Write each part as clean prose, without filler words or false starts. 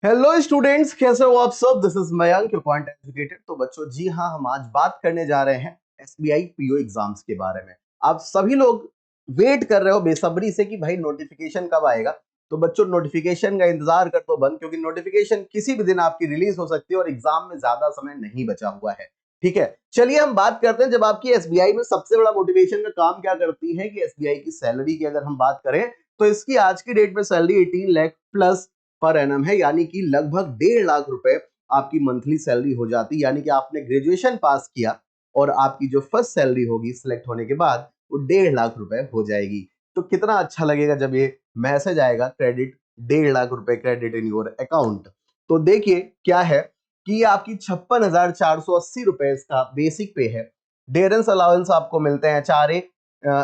Hello students, कैसे हो आप सब। This is Mayank, your quant educated. तो बच्चों, जी हाँ, हम आज बात करने जा रहे हैं एसबीआई पीओ एग्जाम्स के बारे में। आप सभी लोग वेट कर रहे हो बेसब्री से कि भाई नोटिफिकेशन कब आएगा। तो बच्चों, नोटिफिकेशन का इंतजार कर दो बंद, क्योंकि नोटिफिकेशन किसी भी दिन आपकी रिलीज हो सकती है और एग्जाम में ज्यादा समय नहीं बचा हुआ है। ठीक है, चलिए हम बात करते हैं। जब आपकी एसबीआई में सबसे बड़ा मोटिवेशन का काम क्या करती है कि एसबीआई की सैलरी की अगर हम बात करें तो इसकी आज की डेट में salary 18 lakh plus per annum है, यानी कि लगभग 1.5 लाख रुपए आपकी मंथली सैलरी हो जाती है। यानी कि आपने ग्रेजुएशन पास किया और आपकी जो फर्स्ट सैलरी होगी सिलेक्ट होने के बाद वो 1.5 लाख रुपए हो जाएगी। तो कितना अच्छा लगेगा जब ये मैसेज आएगा, क्रेडिट 1.5 लाख रुपए क्रेडिट इन योर अकाउंट। तो देखिए क्या है कि आपकी 56,480 रुपए इसका बेसिक पे है। डेरेंस अलाउंस आपको मिलते हैं, एचआरए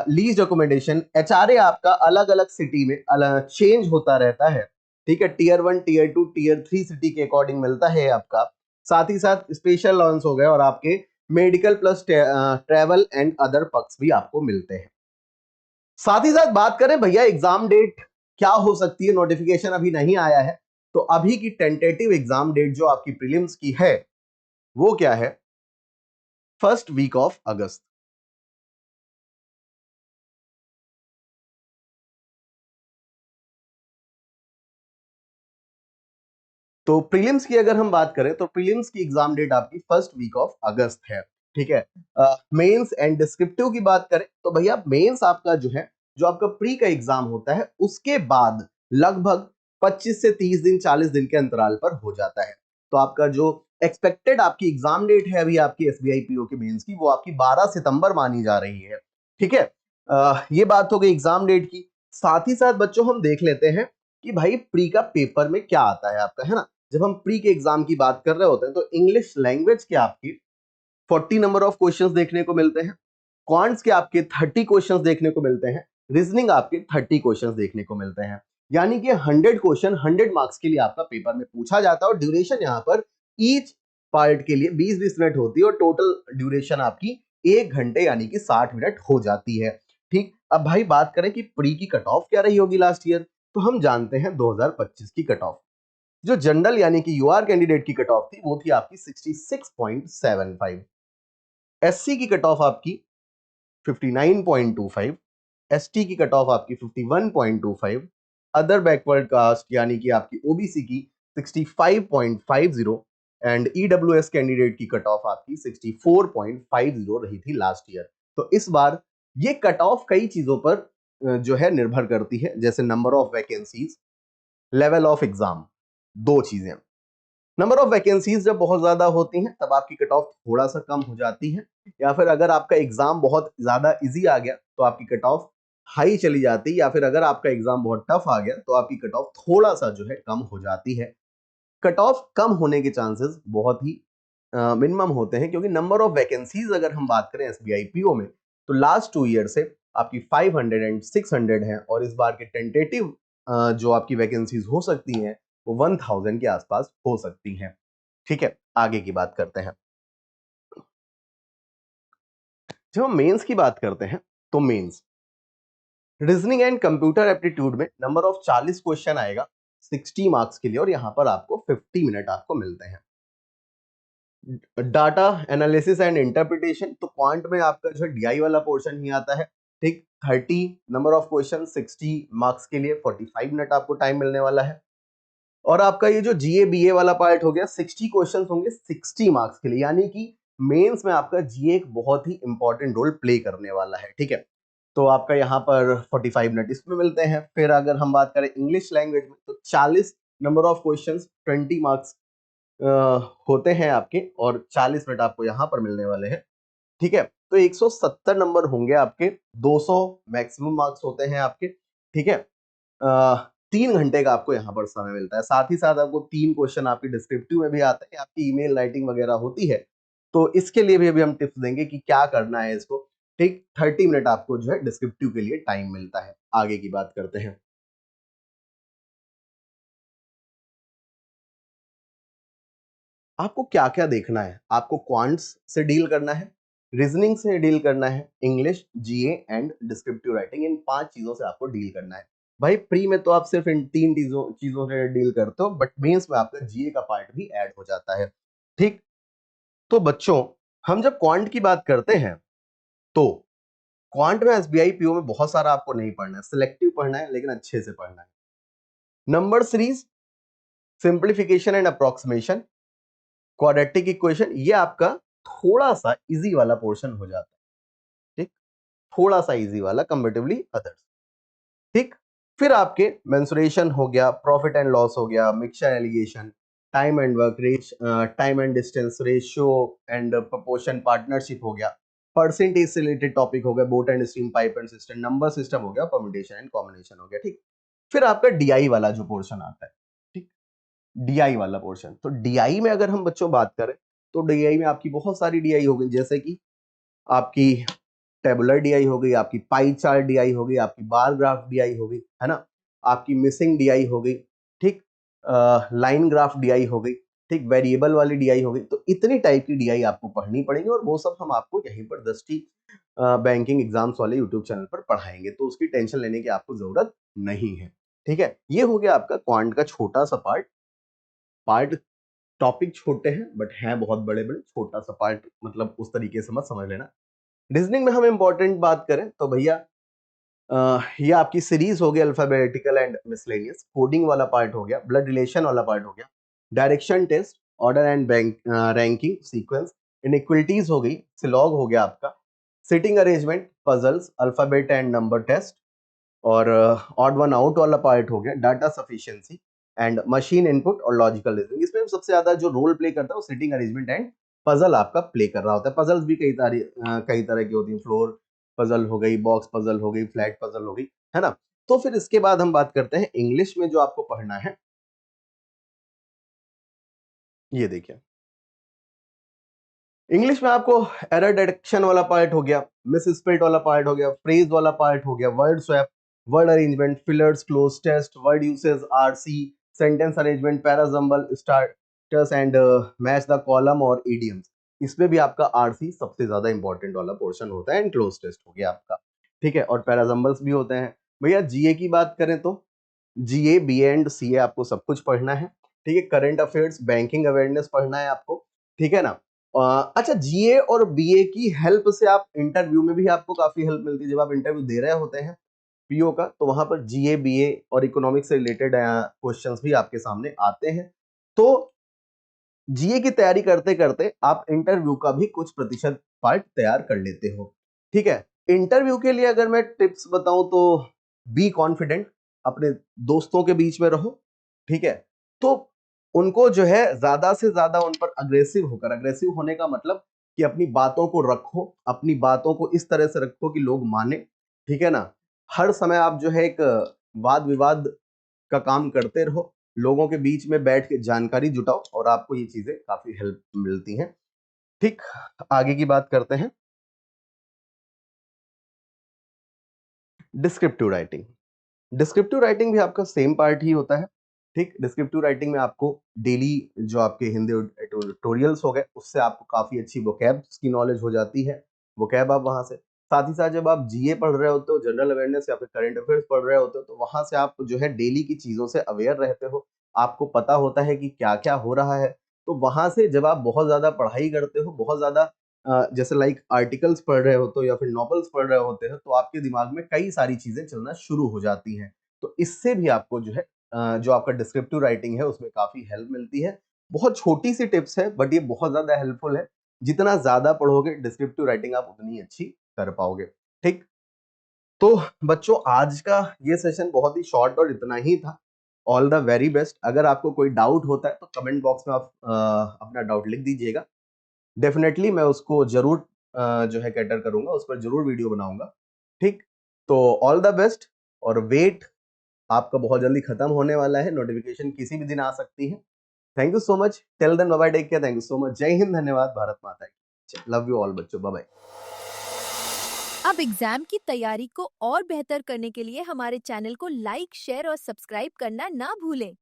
लीज अकोमोडेशन। एचआरए आपका अलग अलग सिटी में चेंज होता रहता है। ठीक है, टीयर 1, टीयर 2, टीयर 3 सिटी के अकॉर्डिंग मिलता है आपका। साथ ही साथ स्पेशल अलाउंस हो गए और आपके medical plus travel and other perks भी आपको मिलते हैं। साथ ही साथ बात करें भैया एग्जाम डेट क्या हो सकती है, नोटिफिकेशन अभी नहीं आया है। तो अभी की टेंटेटिव एग्जाम डेट जो आपकी प्रीलिम्स की है वो क्या है, फर्स्ट वीक ऑफ अगस्त। तो प्रीलिम्स की अगर हम बात करें तो प्रीलिम्स की एग्जाम डेट आपकी फर्स्ट वीक ऑफ अगस्त है। ठीक है, मेंस एंड डिस्क्रिप्टिव की बात करें तो भैया मेंस आपका जो है, जो आपका प्री का एग्जाम होता है उसके बाद लगभग 25 से 30 दिन 40 दिन के अंतराल पर हो जाता है। तो आपका जो एक्सपेक्टेड आपकी एग्जाम डेट है अभी आपकी एसबीआई पीओ के मेंस की, वो आपकी 12 सितंबर मानी जा रही है। ठीक है, ये बात हो गई एग्जाम डेट की। साथ ही साथ बच्चों हम देख लेते हैं कि भाई प्री का पेपर में क्या आता है आपका, है ना। जब हम प्री के एग्जाम की बात कर रहे होते हैं तो इंग्लिश लैंग्वेज के आपकी 40 नंबर ऑफ क्वेश्चंस देखने को मिलते हैं। क्वांट्स के आपके 30 क्वेश्चंस देखने को मिलते हैं। रीजनिंग आपके 30 क्वेश्चंस देखने को मिलते हैं। यानी कि 100 क्वेश्चन 100 मार्क्स के लिए आपका पेपर में पूछा जाता है। और ड्यूरेशन यहाँ पर ईच पार्ट के लिए 20-20 मिनट होती है और टोटल ड्यूरेशन आपकी 1 घंटे यानी कि 60 मिनट हो जाती है। ठीक, अब भाई बात करें कि प्री की कट ऑफ क्या रही होगी लास्ट ईयर, तो हम जानते हैं 2025 की कट ऑफ। जो जनरल यानी कि यूआर कैंडिडेट की कट ऑफ थी वो थी आपकी 66.75। एससी की कट ऑफ आपकी 59.25। एसटी की कट ऑफ आपकी 51.25। अदर बैकवर्ड कास्ट यानी कि आपकी ओबीसी की 65.50 एंड ईडब्ल्यूएस कैंडिडेट की कट ऑफ आपकी 64.50 रही थी लास्ट ईयर। तो इस बार ये कट ऑफ कई चीजों पर जो है निर्भर करती है, जैसे number of vacancies, level of exam. दो चीजें, नंबर ऑफ वैकेंसीज जब बहुत ज्यादा होती हैं तब आपकी कट ऑफ थोड़ा सा कम हो जाती है, या फिर अगर आपका एग्जाम बहुत ज्यादा इजी आ गया तो आपकी कट ऑफ हाई चली जाती है, या फिर अगर आपका एग्जाम बहुत टफ आ गया तो आपकी कट ऑफ थोड़ा सा जो है कम हो जाती है। कट ऑफ कम होने के चांसेस बहुत ही मिनिमम होते हैं, क्योंकि नंबर ऑफ वैकेंसीज अगर हम बात करें एसबीआई पीओ में तो लास्ट 2 ईयर से आपकी 500 एंड 600 है, और इस बार के टेंटेटिव जो आपकी वैकेंसीज हो सकती हैं वो 1000 के आसपास हो सकती हैं। ठीक है, आगे की बात करते हैं। जब हम मेंस की बात करते हैं तो mains reasoning and computer aptitude में नंबर ऑफ 40 क्वेश्चन आएगा 60 मार्क्स के लिए, और यहां पर आपको 50 मिनट आपको मिलते हैं। डाटा एनालिसिस एंड इंटरप्रिटेशन, तो क्वांट में आपका जो डीआई वाला पोर्शन ही आता है। ठीक, 30 नंबर ऑफ क्वेश्चन 60 मार्क्स के लिए 45 मिनट आपको टाइम मिलने वाला है। और आपका ये जो जीए बीए वाला पार्ट हो गया, 60 क्वेश्चंस होंगे 60 मार्क्स के लिए, यानी कि मेंस में आपका जीए एक बहुत ही इंपॉर्टेंट रोल प्ले करने वाला है। ठीक है, तो आपका यहाँ पर 45 मिनट इसमें मिलते हैं। फिर अगर हम बात करें इंग्लिश लैंग्वेज में तो 40 नंबर ऑफ क्वेश्चंस 20 मार्क्स होते हैं आपके, और 40 मिनट आपको यहाँ पर मिलने वाले हैं। ठीक है, तो 170 नंबर होंगे आपके, 200 मैक्सिमम मार्क्स होते हैं आपके। ठीक है, 3 घंटे का आपको यहाँ पर समय मिलता है। साथ ही साथ आपको 3 क्वेश्चन आपके डिस्क्रिप्टिव में भी आते हैं, आपकी ईमेल राइटिंग वगैरह होती है, तो इसके लिए भी अभी हम टिप्स देंगे कि क्या करना है इसको। ठीक, 30 मिनट आपको जो है डिस्क्रिप्टिव के लिए टाइम मिलता है। आगे की बात करते हैं। आपको क्या क्या देखना है, आपको क्वांट्स से डील करना है, रीजनिंग से डील करना है, English, GA and descriptive writing, in 5 चीजों से आपको डील करना है। भाई प्री में तो आप सिर्फ इन 3 चीजों से डील करते हो, बट मेंस में आपका जीए का पार्ट भी ऐड हो जाता है। ठीक, तो बच्चों हम जब क्वांट की बात करते हैं तो क्वांट में एसबीआई पीओ में बहुत सारा आपको नहीं पढ़ना है, सिलेक्टिव पढ़ना है, लेकिन अच्छे से पढ़ना है। Number series, simplification and approximation, quadratic equation, ये आपका थोड़ा सा इजी वाला पोर्शन हो जाता है। ठीक, थोड़ा सा इजी वाला कंपेरेटिवली अदर्स। ठीक, फिर आपके मेंसुरेशन हो गया, प्रॉफिट एंड लॉस हो गया, mixture allegation, time and work time and distance ratio and proportion, partnership हो गया, परसेंटेज से रिलेटेड टॉपिक हो गया, boat and stream, pipe and system, number system हो गया, परम्यूटेशन एंड कॉम्बिनेशन हो गया। ठीक, फिर आपका डीआई वाला जो पोर्शन आता है, ठीक, डीआई वाला पोर्शन, तो डीआई में अगर हम बच्चों बात करें तो डीआई में आपकी बहुत सारी डीआई हो गई, जैसे कि आपकी टेबुलर डीआई हो गई, आपकी पाई चार्ट डीआई हो गई, आपकी बार ग्राफ डीआई हो गई, है ना, आपकी मिसिंग डीआई हो गई, ठीक, लाइन ग्राफ डीआई हो गई, ठीक, वेरिएबल वाली डीआई हो गई। तो इतनी टाइप की डीआई आपको पढ़नी पड़ेगी, और वो सब हम आपको यहीं पर दृष्टि बैंकिंग एग्जाम्स वाले यूट्यूब चैनल पर पढ़ाएंगे, तो उसकी टेंशन लेने की आपको जरूरत नहीं है। ठीक है, ये हो गया आपका क्वांट का छोटा सा पार्ट। टॉपिक छोटे हैं बट हैं बहुत बड़े बड़े, छोटा सा पार्ट मतलब उस तरीके से मत समझ लेना। रीजनिंग में हम इंपॉर्टेंट बात करें तो भैया ये आपकी सीरीज हो गई, अल्फाबेटिकल एंड मिसलेनियस, कोडिंग वाला पार्ट हो गया, ब्लड रिलेशन वाला पार्ट हो गया, direction test, order and ranking sequence, inequalities हो गई, सिलॉग हो गया आपका, seating arrangement, puzzles, alphabet and number test, और ऑड वन आउट वाला पार्ट हो गया, data sufficiency and machine input और लॉजिकल रीजनिंग। इसमें सबसे ज्यादा जो रोल प्ले करता है वो सिटिंग अरेंजमेंट एंड पजल आपका प्ले कर रहा होता है। पजल्स भी कई तरह की होती हैं, फ्लोर पजल हो गई, बॉक्स पजल हो गई, फ्लैट पजल हो गई, है ना। तो फिर इसके बाद हम बात करते हैं इंग्लिश में जो आपको पढ़ना है। ये देखिए, इंग्लिश में आपको एरर डिटेक्शन वाला पार्ट हो गया, मिस स्पेल्ड वाला पार्ट हो गया, फ्रेज वाला पार्ट हो गया, word swap, word arrangement, fillers, cloze test, word usage, RC, sentence arrangement, parajumble, starters and match the column और इडियम्स। इसमें भी आपका आरसी सबसे ज्यादा इंपॉर्टेंट वाला पोर्शन होता है, एंड क्लोज टेस्ट हो गया आपका। ठीक है, और पैराजम्बल्स भी होते हैं। भैया जीए की बात करें तो जीए, बी एंड सीए आपको सब कुछ पढ़ना है। ठीक है, करंट अफेयर्स, बैंकिंग अवेयरनेस पढ़ना है आपको। ठीक है ना। अच्छा, जीए और बीए की हेल्प से आप इंटरव्यू में भी आपको काफी हेल्प मिलती है। जब आप इंटरव्यू दे रहे होते हैं पीओ का, तो वहां पर जीए, बीए और इकोनॉमिक्स से रिलेटेड क्वेश्चंस भी आपके सामने आते हैं। तो जीए की तैयारी करते करते आप इंटरव्यू का भी कुछ प्रतिशत पार्ट तैयार कर लेते हो। ठीक है, इंटरव्यू के लिए अगर मैं टिप्स बताऊं तो बी कॉन्फिडेंट, अपने दोस्तों के बीच में रहो। ठीक है, तो उनको जो है ज्यादा से ज्यादा उन पर अग्रेसिव होने का मतलब कि अपनी बातों को रखो, अपनी बातों को इस तरह से रखो कि लोग माने। ठीक है ना, हर समय आप जो है एक वाद विवाद का काम करते रहो, लोगों के बीच में बैठ के जानकारी जुटाओ, और आपको ये चीजें काफी हेल्प मिलती हैं। ठीक, आगे की बात करते हैं, डिस्क्रिप्टिव राइटिंग। डिस्क्रिप्टिव राइटिंग भी आपका सेम पार्ट ही होता है। ठीक, डिस्क्रिप्टिव राइटिंग में आपको डेली जो आपके हिंदी ट्यूटोरियल्स हो गए, उससे आपको काफी अच्छी वोकैब्स की नॉलेज हो जाती है, वोकैब आप वहां से। साथ ही साथ जब आप जीए पढ़ रहे होते हो, जनरल अवेयरनेस या फिर करंट अफेयर्स पढ़ रहे होते हो, तो वहां से आप जो है डेली की चीजों से अवेयर रहते हो, आपको पता होता है कि क्या क्या हो रहा है। तो वहां से जब आप बहुत ज्यादा पढ़ाई करते हो, बहुत ज्यादा जैसे लाइक आर्टिकल्स पढ़ रहे हो तो या फिर नॉवेल्स पढ़ रहे होते हो, तो आपके दिमाग में कई सारी चीजें चलना शुरू हो जाती हैं। तो इससे भी आपको जो है जो आपका डिस्क्रिप्टिव राइटिंग है उसमें काफी हेल्प मिलती है। बहुत छोटी सी टिप्स है, बट ये बहुत ज्यादा हेल्पफुल है। जितना ज्यादा पढ़ोगे डिस्क्रिप्टिव राइटिंग, आप उतनी अच्छी कर पाओगे। ठीक, तो बच्चों आज का ये सेशन बहुत ही शॉर्ट और इतना ही था। All the very best. अगर आपको कोई डाउट होता है तो कमेंट बॉक्स में आप अपना डाउट लिख दीजिएगा, डेफिनेटली मैं उसको जरूर जो है कैटर करूंगा, उस पर जरूर वीडियो बनाऊंगा। ठीक, तो ऑल द बेस्ट, और वेट आपका बहुत जल्दी खत्म होने वाला है, नोटिफिकेशन किसी भी दिन आ सकती है। Thank you so much, till then bye bye, take care, thank you so much, जय हिंद, धन्यवाद, भारत माता की, लव यू ऑल बच्चों, बाय बाय। अब एग्जाम की तैयारी को और बेहतर करने के लिए हमारे चैनल को लाइक, शेयर और सब्सक्राइब करना ना भूलें।